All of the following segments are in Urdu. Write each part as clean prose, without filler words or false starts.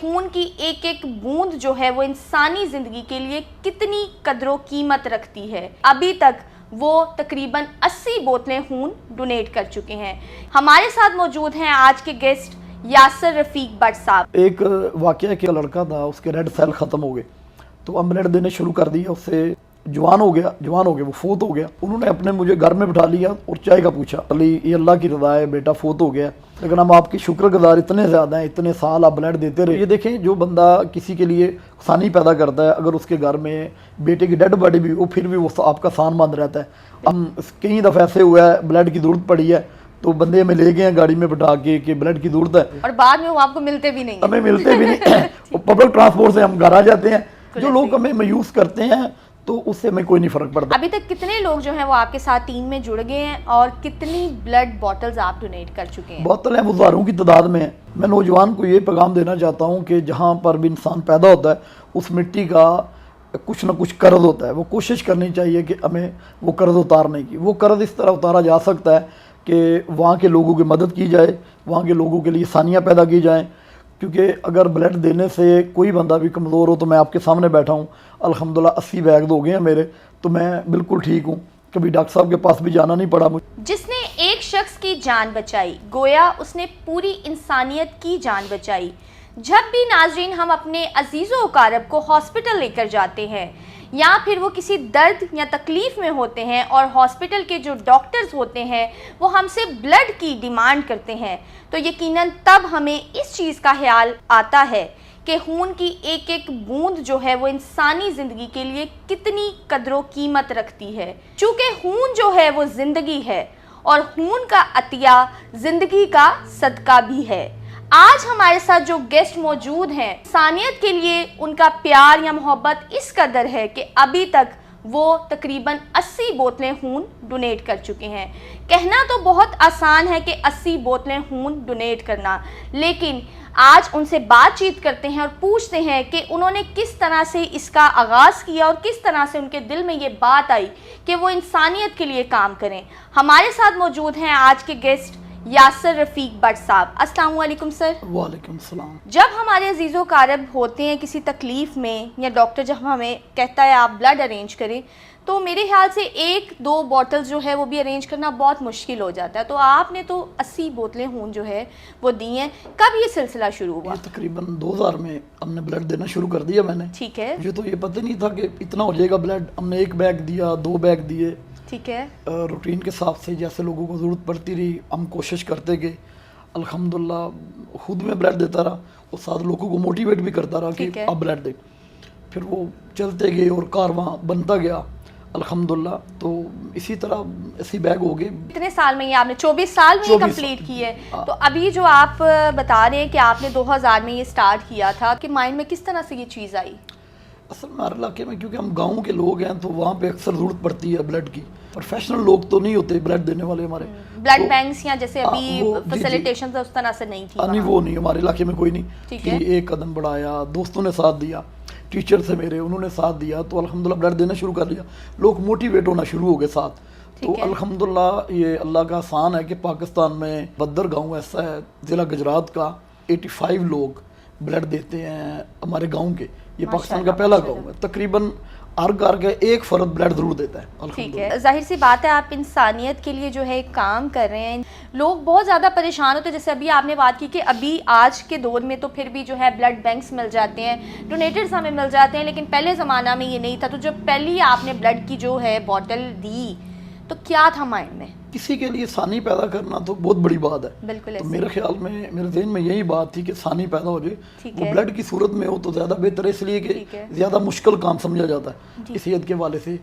خون کی ایک ایک بوند جو ہے وہ انسانی زندگی کے لیے کتنی قدر و قیمت رکھتی ہے۔ ابھی تک وہ تقریباً 80 بوتلیں خون ڈونیٹ کر چکے ہیں۔ ہمارے ساتھ موجود ہیں آج کے گیسٹ یاسر رفیق بٹ صاحب۔ ایک واقعہ کہ لڑکا تھا، اس کے ریڈ سیل ختم ہو گئے تو ہم بلڈ دینے شروع کر دیا، اس سے جوان ہو گیا وہ فوت ہو گیا۔ انہوں نے اپنے مجھے گھر میں بٹھا لیا اور چائے کا پوچھا، علی یہ اللہ کی رضا ہے، بیٹا فوت ہو گیا، لیکن ہم آپ کی شکر گزار اتنے زیادہ ہیں، اتنے سال آپ بلڈ دیتے رہے۔ یہ دیکھیں، جو بندہ کسی کے لیے آسانی پیدا کرتا ہے، اگر اس کے گھر میں بیٹے کی ڈیڈ باڈی بھی ہو پھر بھی وہ آپ کا سان مند رہتا ہے۔ ہم کئی دفعہ ایسے ہوا ہے بلڈ کی ضرورت پڑی ہے تو بندے ہمیں لے گئے ہیں گاڑی میں بٹھا کے کہ بلڈ کی ضرورت ہے، اور بعد میں وہ آپ کو ملتے بھی نہیں، ہمیں ملتے بھی نہیں۔ پبلک ٹرانسپورٹ سے ہم گھر آ جاتے ہیں۔ جو لوگ ہمیں میوس کرتے ہیں تو اس سے ہمیں کوئی نہیں فرق پڑتا۔ ابھی تک کتنے لوگ جو ہیں وہ آپ کے ساتھ ٹیم میں جڑ گئے ہیں اور کتنی بلڈ بوٹلز آپ ڈونیٹ کر چکے ہیں؟ بوتلیں ہزاروں کی تعداد میں ہیں۔ میں نوجوان کو یہ پیغام دینا چاہتا ہوں کہ جہاں پر بھی انسان پیدا ہوتا ہے اس مٹی کا کچھ نہ کچھ قرض ہوتا ہے، وہ کوشش کرنی چاہیے کہ ہمیں وہ قرض اتارنے کی۔ وہ قرض اس طرح اتارا جا سکتا ہے کہ وہاں کے لوگوں کی مدد کی جائے، وہاں کے لوگوں کے لیے آسانیاں پیدا کی جائیں، کیونکہ اگر بلڈ دینے سے کوئی بندہ بھی کمزور ہو تو میں آپ کے سامنے بیٹھا ہوں، الحمدللہ 80 بیگ ہو گئے ہیں میرے، تو میں بالکل ٹھیک ہوں، کبھی ڈاکٹر صاحب کے پاس بھی جانا نہیں پڑا مجھے۔ جس نے ایک شخص کی جان بچائی، گویا اس نے پوری انسانیت کی جان بچائی۔ جب بھی ناظرین ہم اپنے عزیز و اقارب کو ہاسپٹل لے کر جاتے ہیں یا پھر وہ کسی درد یا تکلیف میں ہوتے ہیں اور ہاسپٹل کے جو ڈاکٹرز ہوتے ہیں وہ ہم سے بلڈ کی ڈیمانڈ کرتے ہیں، تو یقیناً تب ہمیں اس چیز کا خیال آتا ہے کہ خون کی ایک ایک بوند جو ہے وہ انسانی زندگی کے لیے کتنی قدر و قیمت رکھتی ہے۔ چونکہ خون جو ہے وہ زندگی ہے اور خون کا عطیہ زندگی کا صدقہ بھی ہے۔ آج ہمارے ساتھ جو گیسٹ موجود ہیں، انسانیت کے لیے ان کا پیار یا محبت اس قدر ہے کہ ابھی تک وہ تقریباً 80 بوتلیں خون ڈونیٹ کر چکے ہیں۔ کہنا تو بہت آسان ہے کہ 80 بوتلیں خون ڈونیٹ کرنا، لیکن آج ان سے بات چیت کرتے ہیں اور پوچھتے ہیں کہ انہوں نے کس طرح سے اس کا آغاز کیا اور کس طرح سے ان کے دل میں یہ بات آئی کہ وہ انسانیت کے لیے کام کریں۔ ہمارے ساتھ موجود ہیں آج کے گیسٹ یاسر رفیق بٹ صاحب۔ السلام علیکم سر۔ وعلیکم السلام۔ جب ہمارے عزیز و اقارب ہوتے ہیں کسی تکلیف میں یا ڈاکٹر جب ہمیں کہتا ہے آپ بلڈ ارینج کریں، تو میرے خیال سے 1-2 بوٹل جو ہے وہ بھی ارینج کرنا بہت مشکل ہو جاتا ہے، تو آپ نے تو 80 بوتلیں خون جو ہے وہ دی ہیں۔ کب یہ سلسلہ شروع ہوا؟ یہ تقریباً 2000 میں ہم نے بلڈ دینا شروع کر دیا میں نے۔ ٹھیک ہے۔ مجھے تو یہ پتہ نہیں تھا کہ اتنا ہو جائے گا بلڈ۔ ہم نے 1 بیگ دیا، 2 بیگ دیے، ٹھیک ہے، روٹین کے حساب سے جیسے لوگوں کو ضرورت پڑتی رہی ہم کوشش کرتے گئے۔ الحمدللہ خود میں بلڈ دیتا رہا اور ساتھ لوگوں کو موٹیویٹ بھی کرتا رہا کہ اب بلڈ دیں۔ پھر وہ چلتے گئے اور کارواں بنتا گیا الحمدللہ۔ تو اسی طرح 80 بیگ ہو گئے۔ کتنے سال میں یہ آپ نے 24 سال میں یہ کمپلیٹ کی ہے؟ تو ابھی جو آپ بتا رہے ہیں کہ آپ نے 2000 میں یہ سٹارٹ کیا تھا، کہ مائنڈ میں کس طرح سے یہ چیز آئی؟ اصل میں ہر علاقے میں کیونکہ ہم گاؤں کے لوگ ہیں تو وہاں پہ اکثر ضرورت پڑتی ہے بلڈ کی۔ پروفیشنل لوگ تو نہیں ہوتے بلڈ دینے والے ہمارے، بلڈ بینکس یا جیسے ابھی فیسیلیٹیشن اس طرح سے نہیں تھی، نہیں وہ نہیں ہمارے علاقے میں کوئی نہیں کہ ایک قدم بڑھایا۔ دوستوں نے ساتھ دیا، ٹیچر سے میرے انہوں نے ساتھ دیا، تو الحمدللہ بلڈ دینا شروع کر دیا، لوگ موٹیویٹ ہونا شروع ہو گئے ساتھ۔ تو الحمدللہ یہ اللہ کا احسان ہے کہ پاکستان میں بدر گاؤں ایسا ہے ضلع گجرات کا، 85 لوگ بلڈ دیتے ہیں ہمارے گاؤں کے۔ یہ پاکستان کا پہلا گاؤں ہے، تقریباً ہر گھر کا ایک فرد بلڈ ضرور دیتا ہے۔ ٹھیک ہے، ظاہر سی بات ہے آپ انسانیت کے لیے جو ہے کام کر رہے ہیں۔ لوگ بہت زیادہ پریشان ہوتے ہیں، جیسے ابھی آپ نے بات کی کہ ابھی آج کے دور میں تو پھر بھی جو ہے بلڈ بینکس مل جاتے ہیں، ڈونیٹرز ہمیں مل جاتے ہیں، لیکن پہلے زمانہ میں یہ نہیں تھا۔ تو جب پہلی آپ نے بلڈ کی جو ہے بوٹل دی تو کیا تھا مائنڈ میں؟ کسی کے لیے ثانی پیدا کرنا تو بہت بڑی بات ہے۔ بالکل، تو میرے خیال میں میرے ذہن میں یہی بات تھی کہ ثانی پیدا ہو جائے، وہ بلڈ کی صورت میں ہو تو زیادہ بہتر ہے، اس لیے کہ زیادہ مشکل کام سمجھا جاتا ہے صحت کے حوالے سے۔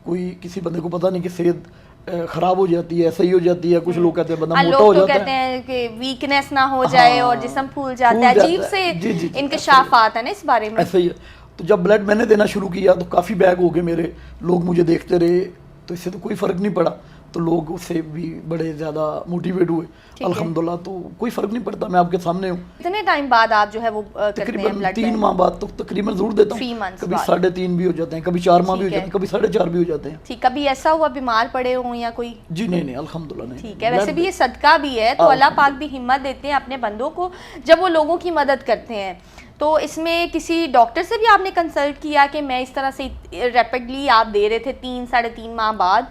کوئی کسی بندے کو پتہ نہیں کہ صحت خراب ہو جاتی ہے، صحیح ہو جاتی ہے، کچھ لوگ کہتے ہیں بندہ موٹا ہو جاتا ہے، کہتے ہیں کہ ویکنیس نہ ہو جائے اور جسم پھول جاتا ہے، عجیب سے انکشافات ہیں نا اس بارے میں۔ ایسا ہی ہے۔ تو جب بلڈ میں نے دینا شروع کیا تو کافی بیگ ہو گئے میرے، لوگ مجھے دیکھتے رہے، تو اس سے تو کوئی فرق نہیں پڑا، تو لوگ اس سے بھی بڑے زیادہ موٹیویٹ ہوئے الحمدللہ۔ تو کوئی فرق نہیں پڑتا، میں آپ کے سامنے ہوں۔ کتنے ٹائم بعد آپ جو ہے وہ تقریباً 3 ماہ بعد تو تقریباً ضرور دیتا ہوں، کبھی 3.5 بھی ہو جاتے ہیں، کبھی 4 ماہ بھی ہو جاتے ہیں، کبھی 4.5 بھی ہو جاتے ہیں۔ ٹھیک، کبھی ایسا ہوا بیمار پڑے ہوں یا کوئی؟ جی نہیں الحمدللہ نہیں۔ ٹھیک ہے، ویسے بھی یہ صدقہ بھی ہے، تو اللہ پاک بھی ہمت دیتے ہیں اپنے بندوں کو جب وہ لوگوں کی مدد کرتے ہیں۔ تو اس میں کسی ڈاکٹر سے بھی آپ نے کنسلٹ کیا کہ میں اس طرح سے ریپڈلی آپ دے رہے تھے 3-3.5 ماہ بعد،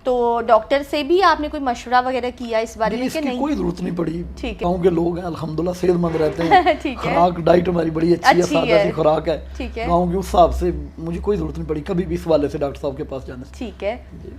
تو ڈاکٹر سے بھی آپ نے کوئی مشورہ وغیرہ کیا اس بارے میں اس کہ کی نہیں؟ کوئی ضرورت نہیں پڑی. ٹھیک ہے. گاؤں کے لوگ ہیں الحمدللہ صحت مند رہتے ہیں. ٹھیک ہے. خوراک ڈائٹ ہماری بڑی اچھی ہے، سادہ سی خوراک ہے. ٹھیک ہے. گاؤں کے اس حساب سے مجھے کوئی ضرورت نہیں پڑی کبھی بھی اس والے سے ڈاکٹر صاحب کے پاس جانے سے. ٹھیک ہے.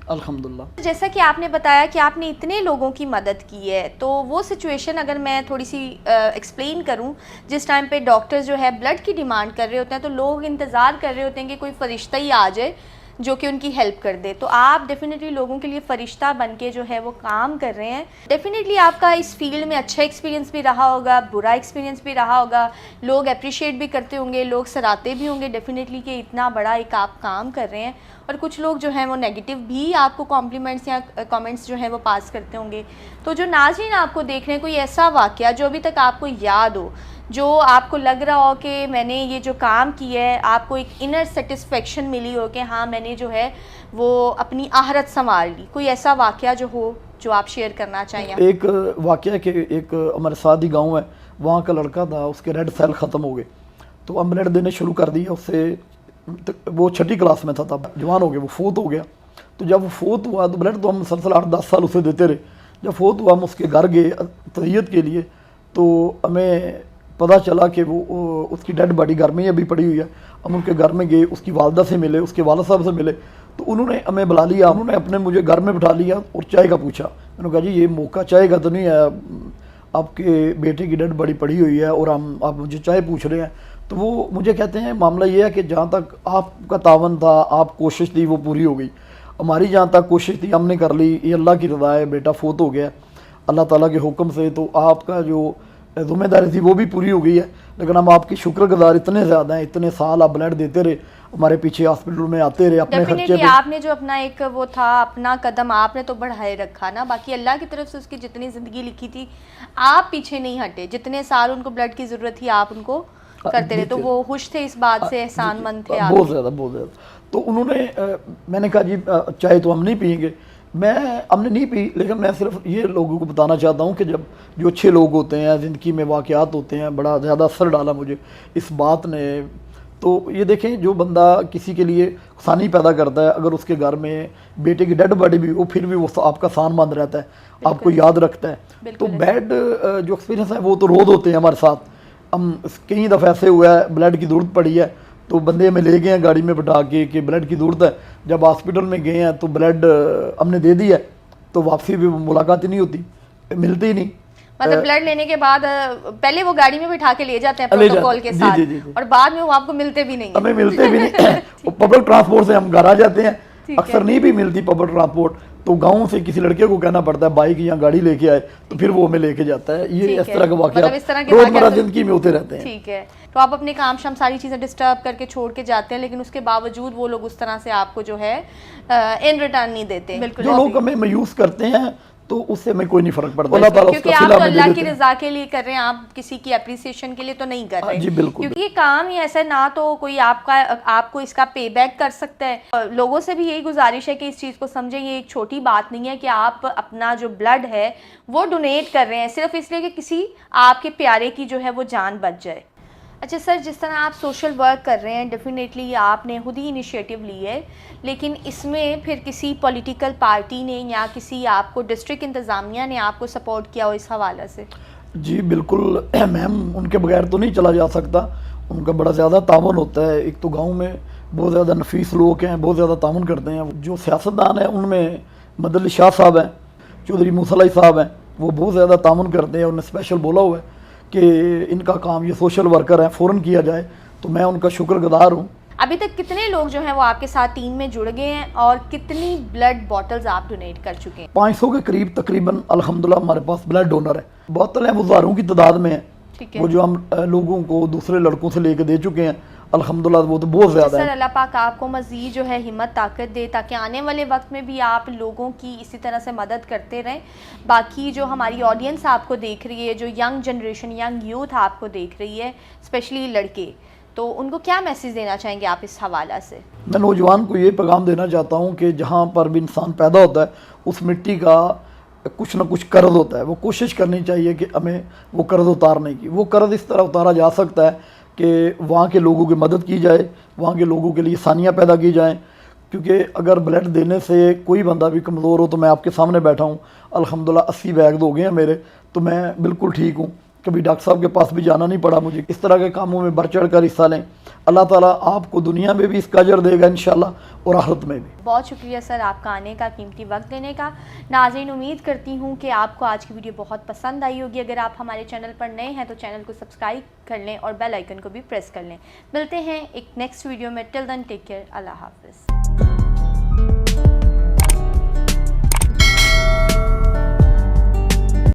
الحمدللہ. جیسا کہ آپ نے بتایا کہ آپ نے اتنے لوگوں کی مدد کی ہے، تو وہ سچویشن اگر میں تھوڑی سی ایکسپلین کروں، جس ٹائم پہ ڈاکٹر جو ہے بلڈ کی ڈیمانڈ کر رہے ہوتے ہیں تو لوگ انتظار کر رہے ہوتے ہیں کہ کوئی فرشتہ ہی آ جائے جو کہ ان کی ہیلپ کر دے. تو آپ ڈیفینیٹلی لوگوں کے لیے فرشتہ بن کے جو ہے وہ کام کر رہے ہیں. ڈیفینیٹلی آپ کا اس فیلڈ میں اچھا ایکسپیرینس بھی رہا ہوگا، برا ایکسپیرینس بھی رہا ہوگا، لوگ اپریشیٹ بھی کرتے ہوں گے، لوگ سراہتے بھی ہوں گے ڈیفینیٹلی کہ اتنا بڑا ایک آپ کام کر رہے ہیں، اور کچھ لوگ جو ہیں وہ نیگیٹو بھی آپ کو کمپلیمنٹس یا کامنٹس جو ہیں وہ پاس کرتے ہوں گے. تو جو ناظرین آپ کو دیکھ رہے ہیں، کوئی ایسا واقعہ جو ابھی تک آپ کو یاد ہو، جو آپ کو لگ رہا ہو کہ میں نے یہ جو کام کیا ہے، آپ کو ایک انر سیٹسفیکشن ملی ہو کہ ہاں میں نے جو ہے وہ اپنی آخرت سنوار لی، کوئی ایسا واقعہ جو ہو جو آپ شیئر کرنا چاہیں؟ ایک واقعہ کہ ایک ہمارے ساتھ ہی گاؤں ہے، وہاں کا لڑکا تھا، اس کے ریڈ سیل ختم ہو گئے تو ہم بلڈ دینے شروع کر دیا. اس سے وہ 6ٹھی کلاس میں تھا تب، جوان ہو گیا، وہ فوت ہو گیا. تو جب وہ فوت ہوا تو بلڈ تو ہم مسلسل 8-10 سال اسے دیتے رہے. جب فوت ہوا ہم اس کے گھر گئے تعزیت کے لیے، تو ہمیں پتہ چلا کہ وہ اس کی ڈیڈ باڈی گھر میں ہی ابھی پڑی ہوئی ہے. ہم ان کے گھر میں گئے، اس کی والدہ سے ملے، اس کے والد صاحب سے ملے. تو انہوں نے ہمیں بلا لیا، انہوں نے اپنے مجھے گھر میں بٹھا لیا اور چائے کا پوچھا. میں نے کہا جی یہ موقع چائے کا تو نہیں ہے، آپ کے بیٹے کی ڈیڈ باڈی پڑی ہوئی ہے اور آپ مجھے چائے پوچھ رہے ہیں. تو وہ مجھے کہتے ہیں معاملہ یہ ہے کہ جہاں تک آپ کا تعاون تھا، آپ کوشش تھی، وہ پوری ہو گئی. ہماری جہاں تک کوشش تھی ہم نے کر لی، یہ اللہ کی رضا ہے، بیٹا فوت ہو گیا اللہ تعالیٰ کے حکم سے. تو آپ کا جو ذمہ داری تھی وہ بھی پوری ہو گئی ہے، لیکن ہم آپ کی شکر گزار اتنے زیادہ ہیں. اتنے سال آپ بلڈ دیتے رہے، ہمارے پیچھے ہاسپٹل میں آتے رہے اپنے خرچے پہ. آپ نے جو اپنا ایک وہ تھا اپنا قدم آپ نے تو بڑھائے رکھا نا، باقی اللہ کی طرف سے اس کی جتنی زندگی لکھی تھی آپ پیچھے نہیں ہٹے. جتنے سال ان کو بلڈ کی ضرورت تھی آپ ان کو کرتے رہے، تو وہ خوش تھے اس بات سے، احسان مند تھے آپ. بہت زیادہ بہت زیادہ. تو انہوں نے میں نے کہا جی چائے تو ہم نہیں پئیں گے. ہم نے نہیں پی، لیکن میں صرف یہ لوگوں کو بتانا چاہتا ہوں کہ جب جو اچھے لوگ ہوتے ہیں، زندگی میں واقعات ہوتے ہیں، بڑا زیادہ اثر ڈالا مجھے اس بات نے. تو یہ دیکھیں جو بندہ کسی کے لیے آسانی پیدا کرتا ہے، اگر اس کے گھر میں بیٹے کی ڈیڈ باڈی بھی ہو پھر بھی وہ آپ کا سان مند رہتا ہے، آپ کو یاد رکھتا ہے. تو بیڈ جو ایکسپیرینس ہے وہ تو روز ہوتے ہیں ہمارے ساتھ. ہم کئی دفعہ ایسے ہوا ہے بلڈ کی ضرورت پڑی ہے تو بندے ہمیں لے گئے ہیں گاڑی میں بٹھا کے کہ بلڈ کی ضرورت ہے. جب ہاسپٹل میں گئے ہیں تو بلڈ ہم نے دے دیا تو واپسی بھی ملاقات ہی نہیں ہوتی، ملتی ہی نہیں. مطلب بلڈ لینے کے بعد پہلے وہ گاڑی میں بٹھا کے لے جاتے ہیں پروٹوکول کے ساتھ، اور بعد میں وہ آپ کو ملتے بھی نہیں، ہمیں ملتے بھی نہیں. پبلک ٹرانسپورٹ سے ہم گھر آ جاتے ہیں، اکثر نہیں بھی ملتی پبلک ٹرانسپورٹ. تو گاؤں سے کسی لڑکے کو کہنا پڑتا ہے بائک یا گاڑی لے کے آئے تو پھر وہ ہمیں لے کے جاتا ہے. یہ اس طرح کے واقعات روزمرہ زندگی میں ہوتے رہتے ہیں. ٹھیک ہے. تو آپ اپنے کام شام ساری چیزیں ڈسٹرب کر کے چھوڑ کے جاتے ہیں، لیکن اس کے باوجود وہ لوگ اس طرح سے آپ کو جو ہے ان ریٹرن نہیں دیتے. جو لوگ ہمیں مایوس کرتے ہیں تو اس سے ہمیں کوئی نہیں فرق پڑتا. کیونکہ آپ تو اللہ کی رضا کے لیے کر رہے ہیں، آپ کسی کی اپریسیشن کے لیے تو نہیں کر رہے. جی بالکل. کیونکہ یہ کام ہی ایسا نہ تو کوئی آپ کو اس کا پے بیک کر سکتا ہے. لوگوں سے بھی یہی گزارش ہے کہ اس چیز کو سمجھیں، یہ ایک چھوٹی بات نہیں ہے کہ آپ اپنا جو بلڈ ہے وہ ڈونیٹ کر رہے ہیں صرف اس لیے کہ کسی آپ کے پیارے کی جو ہے وہ جان بچ جائے. اچھا سر، جس طرح آپ سوشل ورک کر رہے ہیں ڈیفینیٹلی آپ نے خود ہی انیشیٹو لی ہے، لیکن اس میں پھر کسی پولیٹیکل پارٹی نے یا کسی آپ کو ڈسٹرکٹ انتظامیہ نے آپ کو سپورٹ کیا ہو اس حوالے سے؟ جی بالکل میم، ان کے بغیر تو نہیں چلا جا سکتا، ان کا بڑا زیادہ تعاون ہوتا ہے. ایک تو گاؤں میں بہت زیادہ نفیس لوگ ہیں، بہت زیادہ تعاون کرتے ہیں. جو سیاستدان ہیں ان میں مدد علی شاہ صاحب ہیں، چودھری موسیٰ علی صاحب ہیں، وہ بہت زیادہ تعاون کرتے ہیں. انہوں نے اسپیشل بولا ہوا ہے کہ ان کا کام یہ سوشل ورکر ہیں فوراً کیا جائے، تو میں ان کا شکر گزار ہوں. ابھی تک کتنے لوگ جو ہیں وہ آپ کے ساتھ ٹیم میں جڑ گئے ہیں اور کتنی بلڈ بوٹلز آپ ڈونیٹ کر چکے ہیں؟ 500 کے قریب تقریباً الحمدللہ ہمارے پاس بلڈ ڈونر ہے. بوتل ہیں وہ ہزاروں کی تعداد میں ہیں، وہ جو ہم لوگوں کو دوسرے لڑکوں سے لے کے دے چکے ہیں الحمدللہ، وہ تو بہت زیادہ ہے. سر اللہ پاک آپ کو مزید جو ہے ہمت طاقت دے تاکہ آنے والے وقت میں بھی آپ لوگوں کی اسی طرح سے مدد کرتے رہیں. باقی جو ہماری آڈینس آپ کو دیکھ رہی ہے، جو ینگ جنریشن، ینگ یوتھ آپ کو دیکھ رہی ہے، اسپیشلی لڑکے، تو ان کو کیا میسیج دینا چاہیں گے آپ اس حوالہ سے؟ میں نوجوان کو یہ پیغام دینا چاہتا ہوں کہ جہاں پر بھی انسان پیدا ہوتا ہے اس مٹی کا کچھ نہ کچھ قرض ہوتا ہے. وہ کوشش کرنی چاہیے کہ ہمیں وہ قرض اتارنے کی. وہ قرض اس طرح اتارا جا سکتا ہے کہ وہاں کے لوگوں کی مدد کی جائے, وہاں کے لوگوں کے لیے آسانیاں پیدا کی جائیں, کیونکہ اگر بلڈ دینے سے کوئی بندہ بھی کمزور ہو تو میں آپ کے سامنے بیٹھا ہوں, الحمدللہ 80 بیگ ہو گئے ہیں میرے, تو میں بالکل ٹھیک ہوں, کبھی ڈاکٹر صاحب کے پاس بھی جانا نہیں پڑا مجھے. اس طرح کے کاموں میں بڑھ چڑھ کر حصہ لیں, اللہ تعالیٰ آپ کو دنیا میں بھی اس کا اجر دے گا انشاءاللہ, اور آخرت میں بھی. بہت شکریہ سر آپ کا آنے کا, قیمتی وقت دینے کا. ناظرین امید کرتی ہوں کہ آپ کو آج کی ویڈیو بہت پسند آئی ہوگی. اگر آپ ہمارے چینل پر نئے ہیں تو چینل کو سبسکرائب کر لیں اور بیل آئیکن کو بھی پریس کر لیں. ملتے ہیں ایک نیکسٹ ویڈیو میں. ٹل دین ٹیک کیئر, اللہ حافظ.